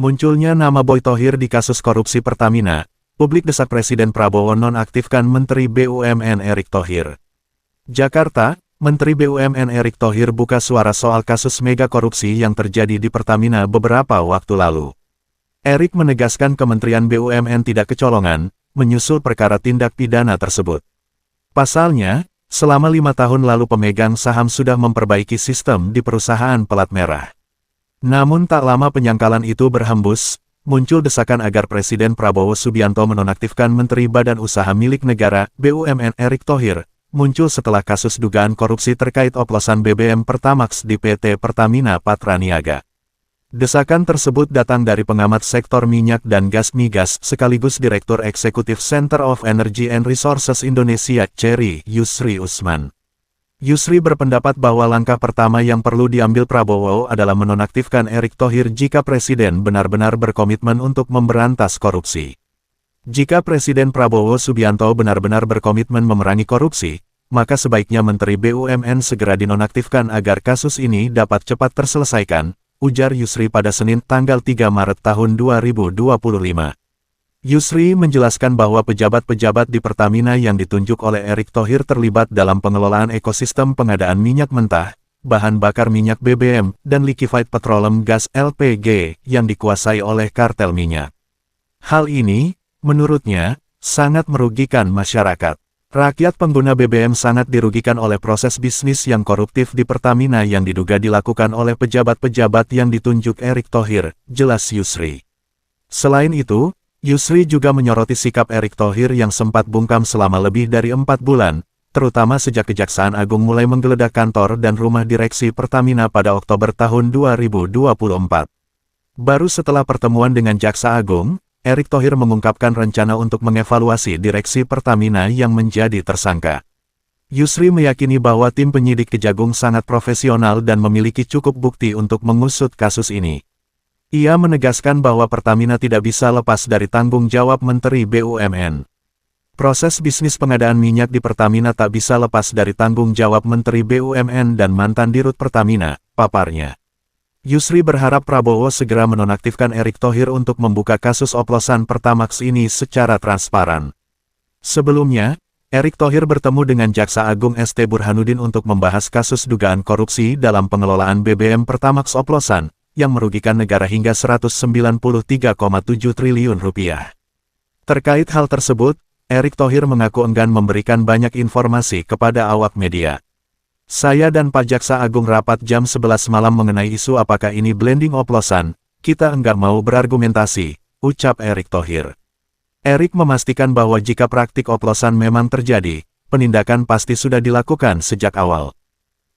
Munculnya nama Boy Thohir di kasus korupsi Pertamina, publik desak Presiden Prabowo nonaktifkan Menteri BUMN Erick Thohir. Jakarta, Menteri BUMN Erick Thohir buka suara soal kasus mega korupsi yang terjadi di Pertamina beberapa waktu lalu. Erick menegaskan Kementerian BUMN tidak kecolongan, menyusul perkara tindak pidana tersebut. Pasalnya, selama 5 tahun lalu pemegang saham sudah memperbaiki sistem di perusahaan pelat merah. Namun tak lama penyangkalan itu berhembus, muncul desakan agar Presiden Prabowo Subianto menonaktifkan Menteri Badan Usaha Milik Negara BUMN Erick Thohir, muncul setelah kasus dugaan korupsi terkait oplosan BBM Pertamax di PT Pertamina Patraniaga. Desakan tersebut datang dari pengamat sektor minyak dan gas migas sekaligus Direktur Eksekutif Center of Energy and Resources Indonesia Cherry Yusri Usman. Yusri berpendapat bahwa langkah pertama yang perlu diambil Prabowo adalah menonaktifkan Erick Thohir jika Presiden benar-benar berkomitmen untuk memberantas korupsi. Jika Presiden Prabowo Subianto benar-benar berkomitmen memerangi korupsi, maka sebaiknya Menteri BUMN segera dinonaktifkan agar kasus ini dapat cepat terselesaikan, ujar Yusri pada Senin tanggal 3 Maret tahun 2025. Yusri menjelaskan bahwa pejabat-pejabat di Pertamina yang ditunjuk oleh Erick Thohir terlibat dalam pengelolaan ekosistem pengadaan minyak mentah, bahan bakar minyak BBM, dan liquefied petroleum gas LPG yang dikuasai oleh kartel minyak. Hal ini, menurutnya, sangat merugikan masyarakat. Rakyat pengguna BBM sangat dirugikan oleh proses bisnis yang koruptif di Pertamina yang diduga dilakukan oleh pejabat-pejabat yang ditunjuk Erick Thohir, jelas Yusri. Selain itu, Yusri juga menyoroti sikap Erick Thohir yang sempat bungkam selama lebih dari 4 bulan, terutama sejak Kejaksaan Agung mulai menggeledah kantor dan rumah direksi Pertamina pada Oktober tahun 2024. Baru setelah pertemuan dengan Jaksa Agung, Erick Thohir mengungkapkan rencana untuk mengevaluasi direksi Pertamina yang menjadi tersangka. Yusri meyakini bahwa tim penyidik Kejagung sangat profesional dan memiliki cukup bukti untuk mengusut kasus ini. Ia menegaskan bahwa Pertamina tidak bisa lepas dari tanggung jawab Menteri BUMN. Proses bisnis pengadaan minyak di Pertamina tak bisa lepas dari tanggung jawab Menteri BUMN dan mantan Dirut Pertamina, paparnya. Yusri berharap Prabowo segera menonaktifkan Erick Thohir untuk membuka kasus oplosan Pertamax ini secara transparan. Sebelumnya, Erick Thohir bertemu dengan Jaksa Agung ST Burhanuddin untuk membahas kasus dugaan korupsi dalam pengelolaan BBM Pertamax oplosan, yang merugikan negara hingga Rp193,7 triliun. Terkait hal tersebut, Erick Thohir mengaku enggan memberikan banyak informasi kepada awak media. Saya dan Pak Jaksa Agung rapat jam 11 malam mengenai isu apakah ini blending oplosan, kita enggak mau berargumentasi, ucap Erick Thohir. Erick memastikan bahwa jika praktik oplosan memang terjadi, penindakan pasti sudah dilakukan sejak awal.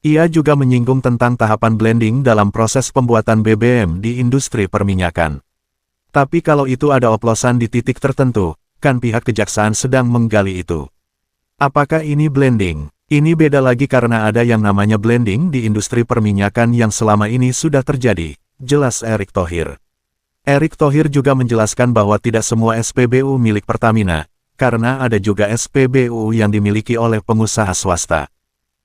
Ia juga menyinggung tentang tahapan blending dalam proses pembuatan BBM di industri perminyakan. Tapi kalau itu ada oplosan di titik tertentu, kan pihak kejaksaan sedang menggali itu. Apakah ini blending? Ini beda lagi karena ada yang namanya blending di industri perminyakan yang selama ini sudah terjadi, jelas Erick Thohir. Erick Thohir juga menjelaskan bahwa tidak semua SPBU milik Pertamina, karena ada juga SPBU yang dimiliki oleh pengusaha swasta.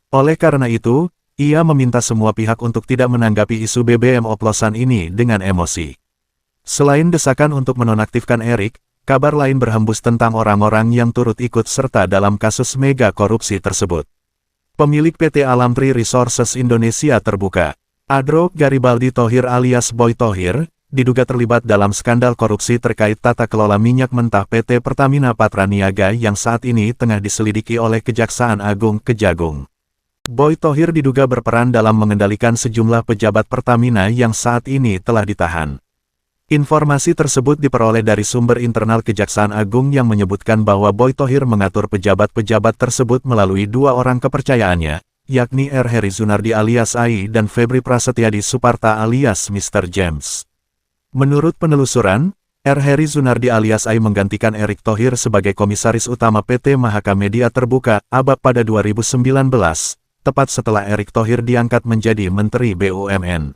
Oleh karena itu, ia meminta semua pihak untuk tidak menanggapi isu BBM oplosan ini dengan emosi. Selain desakan untuk menonaktifkan Erick, kabar lain berhembus tentang orang-orang yang turut ikut serta dalam kasus mega korupsi tersebut. Pemilik PT Alamtri Resources Indonesia Terbuka, Adro Garibaldi Thohir alias Boy Thohir, diduga terlibat dalam skandal korupsi terkait tata kelola minyak mentah PT Pertamina Patraniaga yang saat ini tengah diselidiki oleh Kejaksaan Agung Kejagung. Boy Thohir diduga berperan dalam mengendalikan sejumlah pejabat Pertamina yang saat ini telah ditahan. Informasi tersebut diperoleh dari sumber internal Kejaksaan Agung yang menyebutkan bahwa Boy Thohir mengatur pejabat-pejabat tersebut melalui 2 orang kepercayaannya, yakni R. Heri Zunardi alias AI dan Febri Prasetyadi Suparta alias Mr. James. Menurut penelusuran, R. Heri Zunardi alias AI menggantikan Erick Thohir sebagai Komisaris Utama PT Mahaka Media Terbuka, ABAP pada 2019. Tepat setelah Erick Thohir diangkat menjadi Menteri BUMN.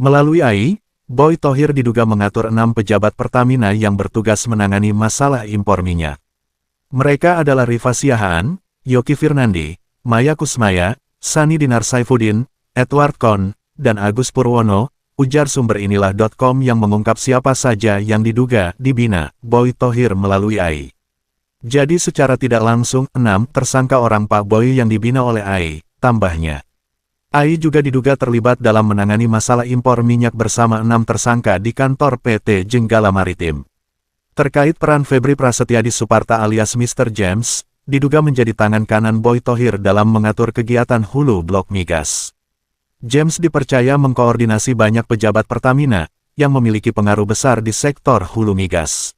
Melalui AI, Boy Thohir diduga mengatur 6 pejabat Pertamina yang bertugas menangani masalah impor minyak. Mereka adalah Rifa Siahaan, Yoki Firnandi, Maya Kusmaya, Sani Dinar Saifuddin, Edward Kohn, dan Agus Purwono, ujar sumber inilah.com yang mengungkap siapa saja yang diduga dibina Boy Thohir melalui AI. Jadi secara tidak langsung, 6 tersangka orang Pak Boy yang dibina oleh AI, tambahnya. AI juga diduga terlibat dalam menangani masalah impor minyak bersama 6 tersangka di kantor PT Jenggala Maritim. Terkait peran Febri Prasetyadi Suparta alias Mr. James, diduga menjadi tangan kanan Boy Thohir dalam mengatur kegiatan hulu blok migas. James dipercaya mengkoordinasi banyak pejabat Pertamina, yang memiliki pengaruh besar di sektor hulu migas.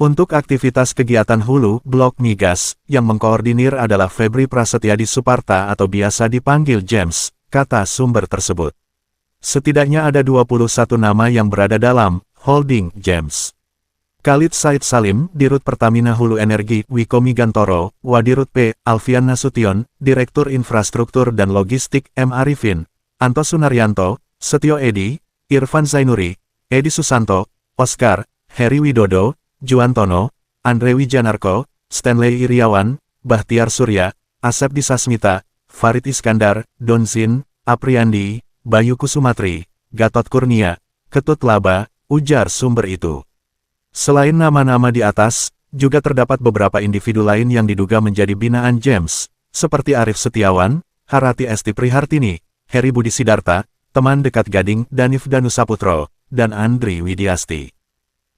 Untuk aktivitas kegiatan hulu blok migas, yang mengkoordinir adalah Febri Prasetyadi Suparta atau biasa dipanggil James, kata sumber tersebut. Setidaknya ada 21 nama yang berada dalam holding James. Khalid Said Salim, Dirut Pertamina Hulu Energi, Wiko Migantoro, Wadirut P. Alfian Nasution, Direktur Infrastruktur dan Logistik M. Arifin, Anto Sunaryanto, Setio Edi, Irfan Zainuri, Edi Susanto, Oscar, Heri Widodo, Juantono, Andre Wijanarko, Stanley Iriawan, Bahtiar Surya, Asep Disasmita, Farid Iskandar, Donzin, Apriandi, Bayu Kusumatri, Gatot Kurnia, Ketut Laba, ujar sumber itu. Selain nama-nama di atas, juga terdapat beberapa individu lain yang diduga menjadi binaan James, seperti Arif Setiawan, Harati Esti Prihartini, Heri Budi Sidarta, teman dekat Gading Danif Danusaputro, dan Andri Widiasti.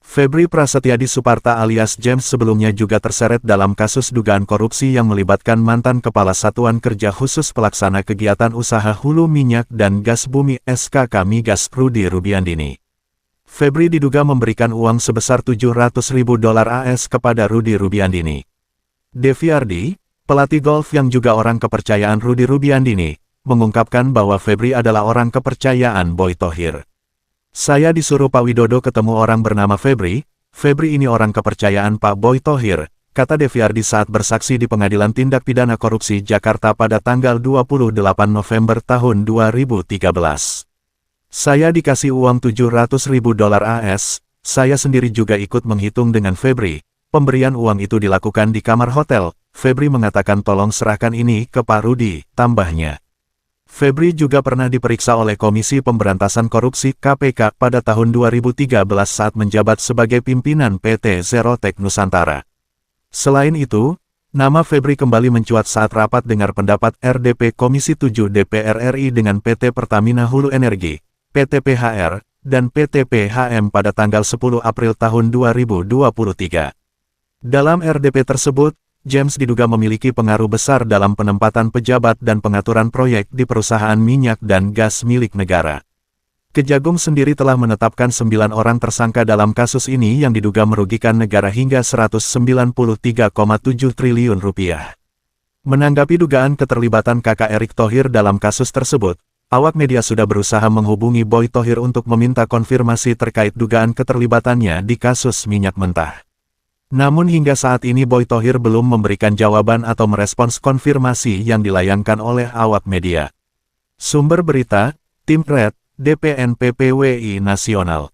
Febri Prasetyadi Suparta alias James sebelumnya juga terseret dalam kasus dugaan korupsi yang melibatkan mantan Kepala Satuan Kerja Khusus Pelaksana Kegiatan Usaha Hulu Minyak dan Gas Bumi SKK Migas Rudy Rubiandini. Febri diduga memberikan uang sebesar $700.000 AS kepada Rudy Rubiandini. Devi Ardi, pelatih golf yang juga orang kepercayaan Rudy Rubiandini, mengungkapkan bahwa Febri adalah orang kepercayaan Boy Thohir. Saya disuruh Pak Widodo ketemu orang bernama Febri, Febri ini orang kepercayaan Pak Boy Thohir, kata Devi Ardi saat bersaksi di Pengadilan Tindak Pidana Korupsi Jakarta pada tanggal 28 November tahun 2013. Saya dikasih uang $700.000 AS, saya sendiri juga ikut menghitung dengan Febri, pemberian uang itu dilakukan di kamar hotel, Febri mengatakan tolong serahkan ini ke Pak Rudy, tambahnya. Febri juga pernah diperiksa oleh Komisi Pemberantasan Korupsi (KPK) pada tahun 2013 saat menjabat sebagai pimpinan PT Zerotech Nusantara. Selain itu, nama Febri kembali mencuat saat rapat dengar pendapat RDP Komisi 7 DPR RI dengan PT Pertamina Hulu Energi, PT PHR, dan PT PHM pada tanggal 10 April tahun 2023. Dalam RDP tersebut, James diduga memiliki pengaruh besar dalam penempatan pejabat dan pengaturan proyek di perusahaan minyak dan gas milik negara. Kejagung sendiri telah menetapkan 9 orang tersangka dalam kasus ini yang diduga merugikan negara hingga Rp193,7 triliun. Menanggapi dugaan keterlibatan kakak Erick Thohir dalam kasus tersebut, awak media sudah berusaha menghubungi Boy Thohir untuk meminta konfirmasi terkait dugaan keterlibatannya di kasus minyak mentah. Namun hingga saat ini Boy Thohir belum memberikan jawaban atau merespons konfirmasi yang dilayangkan oleh awak media. Sumber berita, Tim Red, DPN PPWI Nasional.